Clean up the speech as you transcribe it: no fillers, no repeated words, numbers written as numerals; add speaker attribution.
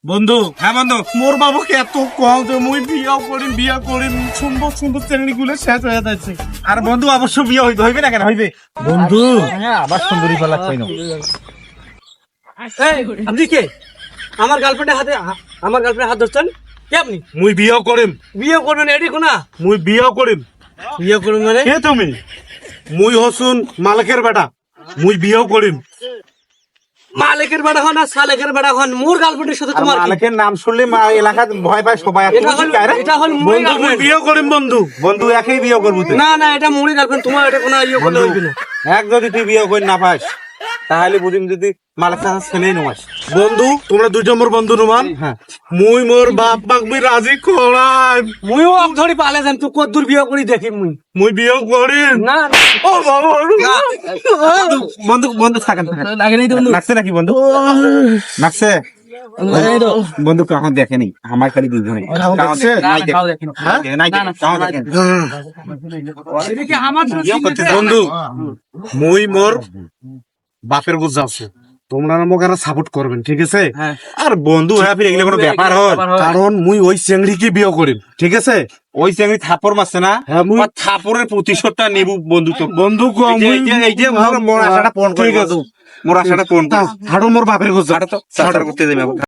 Speaker 1: বন্ধু
Speaker 2: হ্যাঁ বন্ধু,
Speaker 1: মোর বাবাকে এত কম যে মুই বিয়া করিম সুন্দর সুন্দর চেংড়ি গুলো শেষ হয়ে যাচ্ছে।
Speaker 2: আর বন্ধু অবশ্য বিয়ে হইবে, হইবে না কেন হইবে
Speaker 1: বন্ধু
Speaker 2: হ্যাঁ আবার সুন্দরী পালা কই না।
Speaker 3: আপনি কে? আমার গার্লফ্রেন্ডের হাত ধরছেন কে আপনি?
Speaker 1: মুই বিয়া করিম,
Speaker 3: বিয়ে করবেন এটি কোনা?
Speaker 1: মুই বিয়া করিম।
Speaker 3: বিয়ে করবেন মানে?
Speaker 1: কে তুমি? মুই হসুন মালিকের বেটা, মুই বিয়া করিম।
Speaker 3: মালিকের বেড়া হন আর সালেকের বেড়া হন, মোর গার্লফ্রেন্ডের সাথে
Speaker 2: আর
Speaker 3: তোমার কি?
Speaker 2: মালিকের নাম শুনলে এলাকার ভয় পায় সবাই। আর
Speaker 3: এটা
Speaker 2: তুমি
Speaker 3: হল
Speaker 2: কি কায়রা?
Speaker 3: এটা হল মোর
Speaker 1: বন্ধু মুই
Speaker 3: গার্লফ্রেন্ড।
Speaker 1: বিয়া করিম বন্ধু।
Speaker 2: বন্ধু একই বিয়ে করবো তুই।
Speaker 3: না না, এটা মোরই গার্লফ্রেন্ড, তোমার এটা কোনো ইয়ে করলে হইবে না।
Speaker 2: এক যদি তুই বিয়ে করে না পাস তাহলে বুঝিম যদি মালিক চাচা ছেলেই নমাস।
Speaker 1: বন্ধু তোমরা দুইজন মোর বন্ধু নুমান,
Speaker 2: হ্যাঁ
Speaker 1: মুই মোর বাপ মাকবি রাজি করাই।
Speaker 3: মুইও অক ধরি পালে যাম, তুই কত দূর বিয়ে করি দেখি মুই।
Speaker 1: মুই বিয়া করিম।
Speaker 3: না
Speaker 1: ও বাবা
Speaker 2: বন্ধু বন্ধু থাকেন
Speaker 3: লাগে নাই তো বন্ধু।
Speaker 2: নাকছে নাকি বন্ধু? নাকছে বন্ধু কখন দেখেনি আমার খালি দুজনে
Speaker 1: দেখছে? বন্ধু মুই মোর বাপের বুঝ আছে, তোমরা মোক আর সাপোর্ট করবেন, ঠিক আছে?
Speaker 3: হ্যাঁ।
Speaker 1: আর বন্ধু হ্যাঁ ফিরে এগুলো কোনো ব্যাপার হয়, কারণ মুই ওই চেংড়িকে বিয়ে করিম, ঠিক আছে?
Speaker 2: ওই চেঙ্গি থাপড় মারছে না,
Speaker 1: হ্যাঁ, মুই-
Speaker 2: ওর থাপড়ের প্রতিশোধটা নেব বন্ধু। তো
Speaker 1: বন্ধু
Speaker 2: এই যে মোর আশাটা পূরণ করে
Speaker 1: ঠিক আছে।
Speaker 2: বন্ধু, মোর আশাটা পূরণ করে।
Speaker 1: হাড়ো মোর বাপের বুঝ
Speaker 2: ছাড়ো তো, ছাড়ো করতে দেবে।